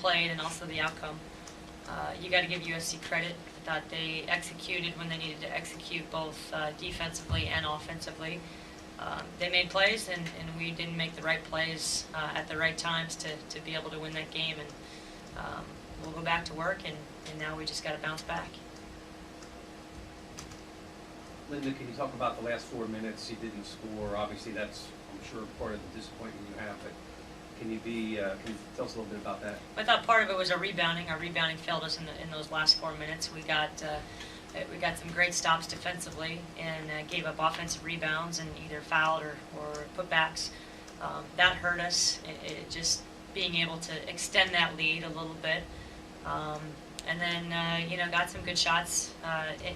played and also the outcome. You got to give USC credit. I thought they executed when they needed to execute, both defensively and offensively. They made plays, and we didn't make the right plays at the right times to be able to win that game. And we'll go back to work, and now we just got to bounce back. Linda, can you talk about the last 4 minutes? You didn't score. Obviously, that's, I'm sure, part of the disappointment you have. But can you tell us a little bit about that? I thought part of it was our rebounding. Our rebounding failed us in those last 4 minutes. We got some great stops defensively and gave up offensive rebounds and either fouled or putbacks. That hurt us. It just being able to extend that lead a little bit. And then, got some good shots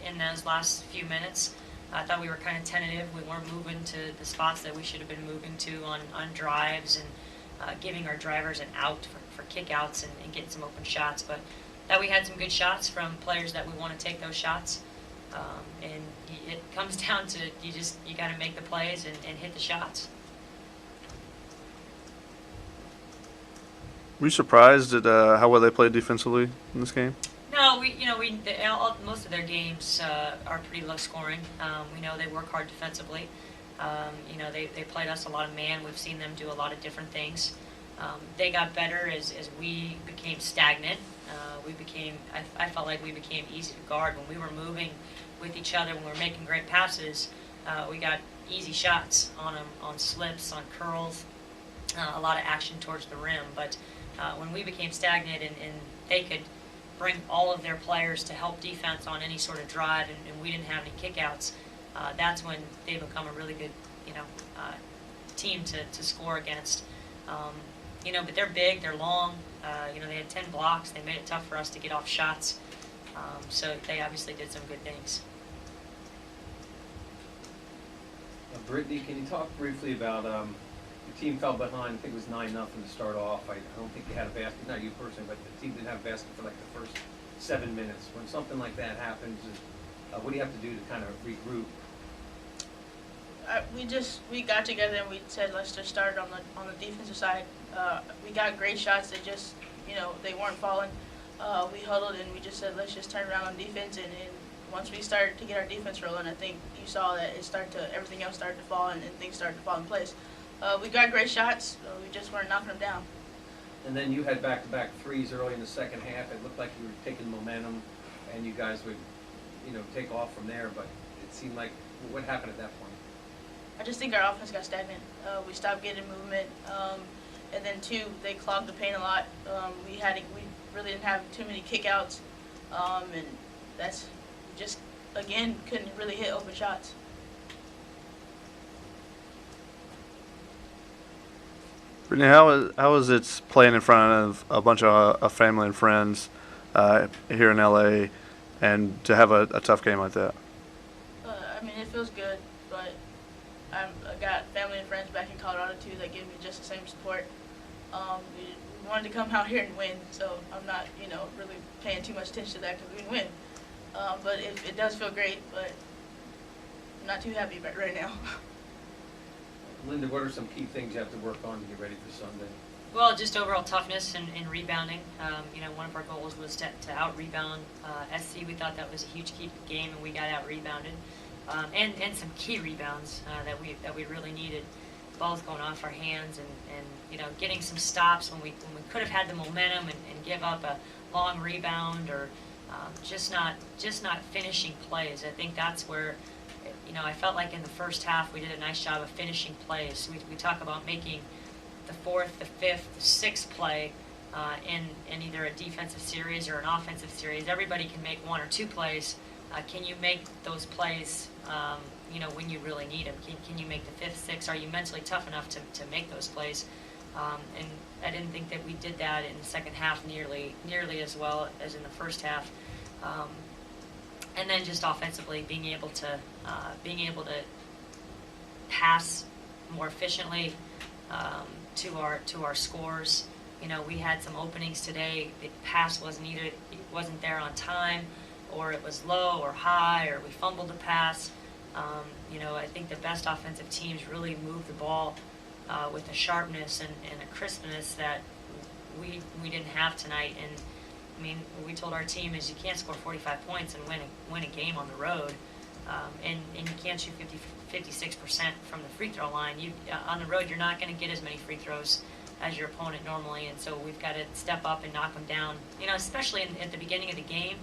in those last few minutes. I thought we were kind of tentative. We weren't moving to the spots that we should have been moving to on drives and giving our drivers an out for kickouts and getting some open shots. But that we had some good shots from players that we want to take those shots. And it comes down to you got to make the plays and hit the shots. Were you surprised at how well they played defensively in this game? No, most of their games are pretty low scoring. We know they work hard defensively. They played us a lot of man. We've seen them do a lot of different things. They got better as we became stagnant. I felt like we became easy to guard when we were moving with each other. When we were making great passes, we got easy shots on them, on slips, on curls, a lot of action towards the rim. But when we became stagnant and they could bring all of their players to help defense on any sort of drive, and we didn't have any kickouts, that's when they become a really good, team to score against. But they're big, they're long. They had 10 blocks. They made it tough for us to get off shots. So they obviously did some good things. Brittany, can you talk briefly about your team fell behind? I think it was 9-0 to start off. I don't think they had a basket, not you personally, but the team didn't have a basket for like the first 7 minutes. When something like that happens, what do you have to do to kind of regroup? We got together and we said let's just start on the defensive side. We got great shots that just they weren't falling. We huddled and we just said let's just turn around on defense, and once we started to get our defense rolling, I think you saw that everything else started to fall and things started to fall in place. We got great shots. We just weren't knocking them down. And then you had back-to-back threes early in the second half. It looked like you were taking momentum, and you guys would, take off from there. But it seemed like what happened at that point? I just think our offense got stagnant. We stopped getting movement, and then two, they clogged the paint a lot. We really didn't have too many kickouts, and that's just again couldn't really hit open shots. Brittany, how was it playing in front of a bunch of family and friends here in LA, and to have a tough game like that? It feels good, but I got family and friends back in Colorado too that give me just the same support. We wanted to come out here and win, so I'm not really paying too much attention to that because we didn't win. But it does feel great, but I'm not too happy about it right now. Linda, what are some key things you have to work on to get ready for Sunday? Well, just overall toughness and rebounding. One of our goals was to out-rebound SC. We thought that was a huge key to the game, and we got out-rebounded. And some key rebounds that we really needed. Balls going off our hands and getting some stops when we could have had the momentum and give up a long rebound or just not finishing plays. I think that's where I felt like in the first half we did a nice job of finishing plays. We talk about making the fourth, the fifth, the sixth play in either a defensive series or an offensive series. Everybody can make one or two plays. Can you make those plays when you really need them? Can you make the fifth, sixth? Are you mentally tough enough to make those plays? And I didn't think that we did that in the second half nearly as well as in the first half. And then just offensively, being able to pass more efficiently to our scores. We had some openings today. The pass wasn't there on time, or it was low or high, or we fumbled the pass. I think the best offensive teams really move the ball with a sharpness and a crispness that we didn't have tonight. And I mean, what we told our team is you can't score 45 points and win a game on the road, and you can't shoot 56% from the free throw line. On the road, you're not going to get as many free throws as your opponent normally, and so we've got to step up and knock them down. You know, especially at the beginning of the game,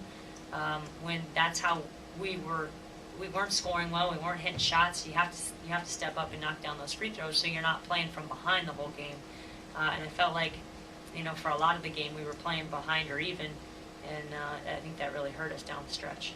when that's how we weren't scoring well, we weren't hitting shots. You have to step up and knock down those free throws, so you're not playing from behind the whole game. And I felt like, you know, for a lot of the game we were playing behind or even, and I think that really hurt us down the stretch.